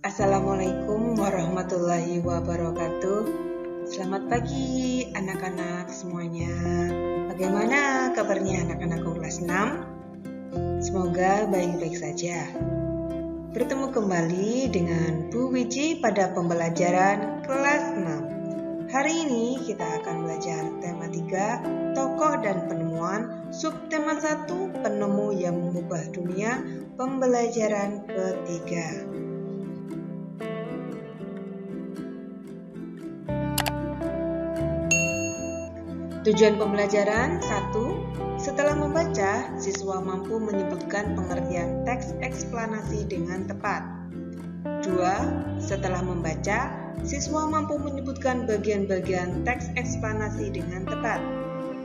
Assalamualaikum warahmatullahi wabarakatuh. Selamat pagi anak-anak semuanya. Bagaimana kabarnya anak-anakku kelas 6? Semoga baik-baik saja. Bertemu kembali dengan Bu Wiji pada pembelajaran kelas 6. Hari ini kita akan belajar tema 3, tokoh dan penemuan, subtema 1, penemu yang mengubah dunia, pembelajaran ketiga. Tujuan pembelajaran 1. Setelah membaca, siswa mampu menyebutkan pengertian teks eksplanasi dengan tepat. 2. Setelah membaca, siswa mampu menyebutkan bagian-bagian teks eksplanasi dengan tepat.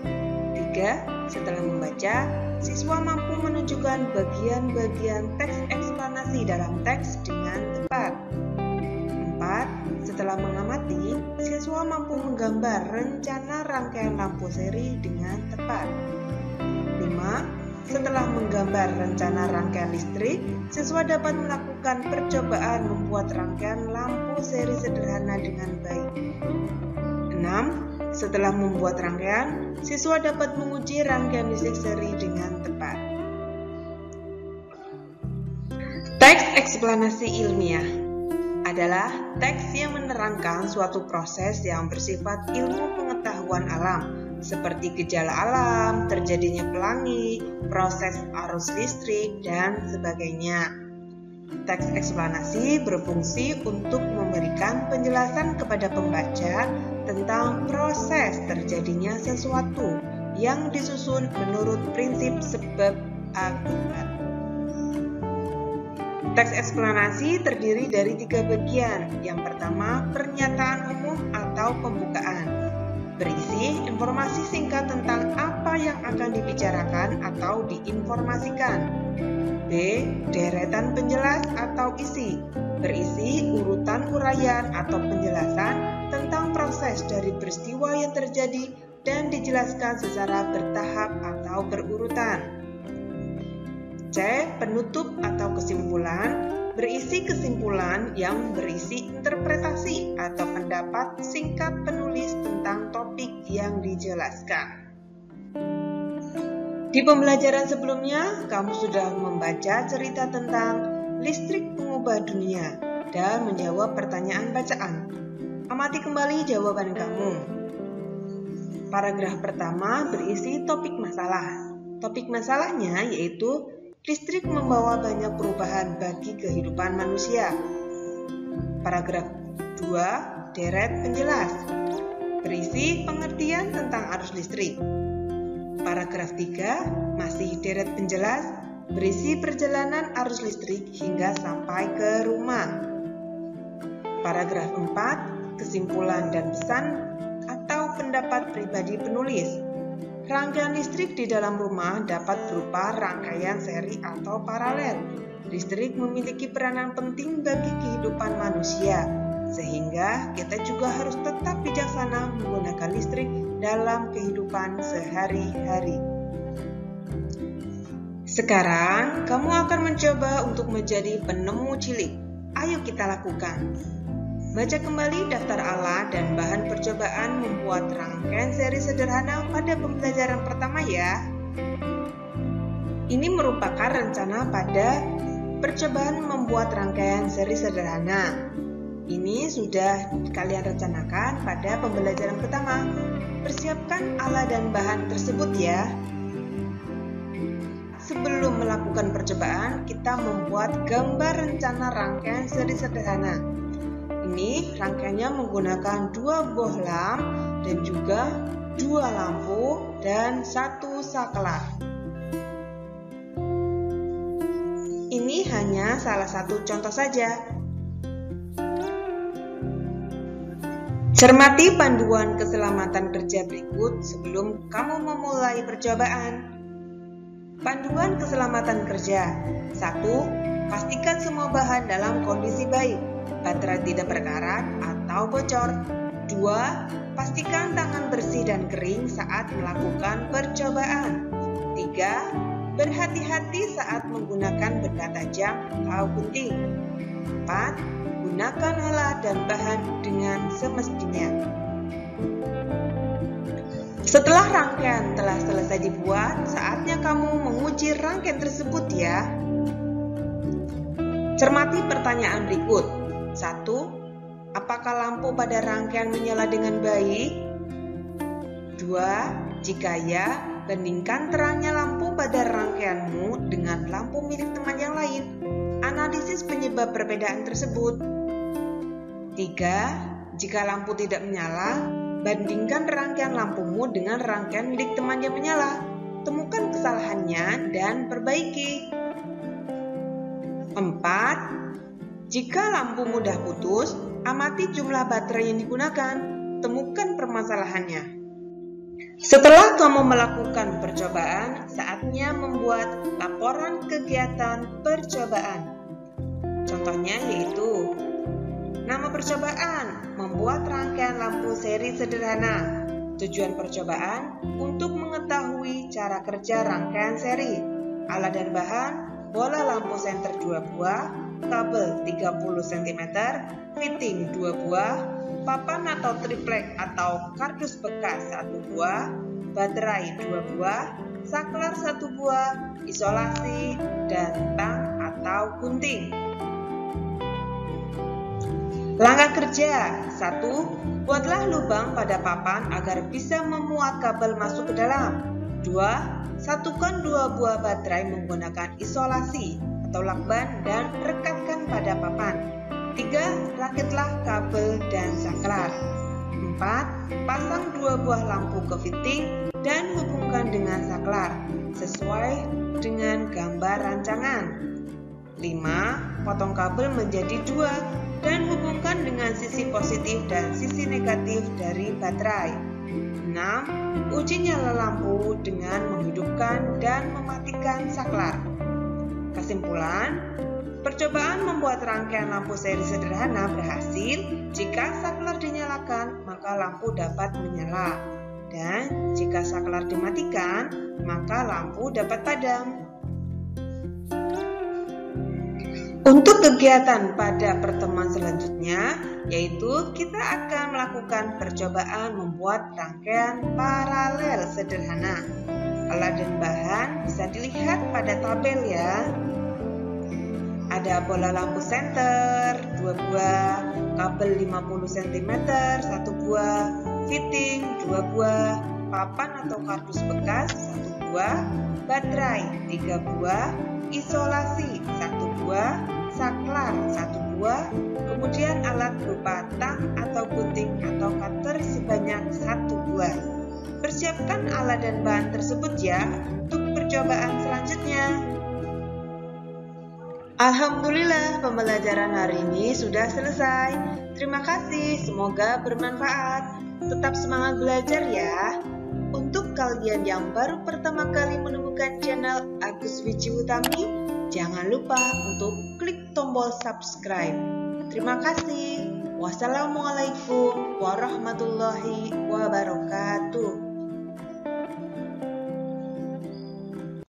3. Setelah membaca, siswa mampu menunjukkan bagian-bagian teks eksplanasi dalam teks dengan tepat. 4. Setelah mengamati, siswa mampu menggambar rencana rangkaian lampu seri dengan tepat. 5. Setelah menggambar rencana rangkaian listrik, siswa dapat melakukan percobaan membuat rangkaian lampu seri sederhana dengan baik. 6. Setelah membuat rangkaian, siswa dapat menguji rangkaian listrik seri dengan tepat. Teks eksplanasi ilmiah adalah teks yang menerangkan suatu proses yang bersifat ilmu pengetahuan alam, seperti gejala alam, terjadinya pelangi, proses arus listrik, dan sebagainya. Teks eksplanasi berfungsi untuk memberikan penjelasan kepada pembaca tentang proses terjadinya sesuatu yang disusun menurut prinsip sebab akibat. Teks eksplanasi terdiri dari 3 bagian. Yang pertama, pernyataan umum atau pembukaan. Berisi informasi singkat tentang apa yang akan dibicarakan atau diinformasikan. B. Deretan penjelas atau isi. Berisi urutan uraian atau penjelasan tentang proses dari peristiwa yang terjadi dan dijelaskan secara bertahap atau berurutan. C. Penutup atau kesimpulan, berisi kesimpulan yang berisi interpretasi atau pendapat singkat penulis tentang topik yang dijelaskan. Di pembelajaran sebelumnya, kamu sudah membaca cerita tentang listrik mengubah dunia dan menjawab pertanyaan bacaan. Amati kembali jawaban kamu. Paragraf pertama berisi topik masalah. Topik masalahnya yaitu listrik membawa banyak perubahan bagi kehidupan manusia. Paragraf 2, deret penjelas. Berisi pengertian tentang arus listrik. Paragraf 3, masih deret penjelas. Berisi perjalanan arus listrik hingga sampai ke rumah. Paragraf 4, kesimpulan dan pesan atau pendapat pribadi penulis. Rangkaian listrik di dalam rumah dapat berupa rangkaian seri atau paralel. Listrik memiliki peranan penting bagi kehidupan manusia, sehingga kita juga harus tetap bijaksana menggunakan listrik dalam kehidupan sehari-hari. Sekarang, kamu akan mencoba untuk menjadi penemu cilik. Ayo kita lakukan. Baca kembali daftar alat dan bahan percobaan membuat rangkaian seri sederhana pada pembelajaran pertama ya. Ini merupakan rencana pada percobaan membuat rangkaian seri sederhana. Ini sudah kalian rencanakan pada pembelajaran pertama. Persiapkan alat dan bahan tersebut ya. Sebelum melakukan percobaan, kita membuat gambar rencana rangkaian seri sederhana. Ini rangkaiannya menggunakan 2 bohlam dan juga 2 lampu dan 1 sakelar. Ini hanya salah satu contoh saja. Cermati panduan keselamatan kerja berikut sebelum kamu memulai percobaan. Panduan keselamatan kerja. 1. Pastikan semua bahan dalam kondisi baik. Baterai tidak berkarat atau bocor. 2. Pastikan tangan bersih dan kering saat melakukan percobaan. 3. Berhati-hati saat menggunakan benda tajam atau gunting. 4. Gunakan alat dan bahan dengan semestinya. Setelah rangkaian telah selesai dibuat, saatnya kamu menguji rangkaian tersebut ya. Cermati pertanyaan berikut. 1. Apakah lampu pada rangkaian menyala dengan baik? 2. Jika ya, bandingkan terangnya lampu pada rangkaianmu dengan lampu milik teman yang lain. Analisis penyebab perbedaan tersebut. 3. Jika lampu tidak menyala, bandingkan rangkaian lampumu dengan rangkaian milik teman yang menyala. Temukan kesalahannya dan perbaiki. 4. Jika lampu mudah putus, amati jumlah baterai yang digunakan. Temukan permasalahannya. Setelah kamu melakukan percobaan, saatnya membuat laporan kegiatan percobaan. Contohnya yaitu nama percobaan, membuat rangkaian lampu seri sederhana. Tujuan percobaan untuk mengetahui cara kerja rangkaian seri. Alat dan bahan, bola lampu senter 2 buah, kabel 30 cm, fitting 2 buah, papan atau triplek atau kardus bekas 1 buah, baterai 2 buah, saklar 1 buah, isolasi, dan tang atau gunting. Langkah kerja. 1. Buatlah lubang pada papan agar bisa memuat kabel masuk ke dalam. 2. Satukan 2 buah baterai menggunakan isolasi atau lakban dan rekatkan pada papan. 3. Rakitlah kabel dan saklar. 4. Pasang 2 buah lampu ke fitting dan hubungkan dengan saklar sesuai dengan gambar rancangan. 5. Potong kabel menjadi 2 dan hubungkan dengan sisi positif dan sisi negatif dari baterai. 6. Uji nyala lampu dengan menghidupkan dan mematikan saklar. Kesimpulan, percobaan membuat rangkaian lampu seri sederhana berhasil jika saklar dinyalakan, maka lampu dapat menyala. Dan jika saklar dimatikan, maka lampu dapat padam. Untuk kegiatan pada pertemuan selanjutnya, yaitu kita akan melakukan percobaan membuat rangkaian paralel sederhana. Alat dan bahan bisa dilihat pada tabel ya. Ada bola lampu senter 2 buah, kabel 50 cm 1 buah, fitting 2 buah, papan atau kardus bekas 1 buah, baterai 3 buah, isolasi 1 buah, saklar 1 buah, kemudian alat berupa tang atau gunting atau cutter sebanyak 1 buah. Persiapkan alat dan bahan tersebut ya untuk percobaan selanjutnya. Alhamdulillah, pembelajaran hari ini sudah selesai. Terima kasih, semoga bermanfaat. Tetap semangat belajar ya. Untuk kalian yang baru pertama kali menemukan channel Agus Wiji Utami, jangan lupa untuk klik tombol subscribe. Terima kasih. Wassalamualaikum warahmatullahi wabarakatuh.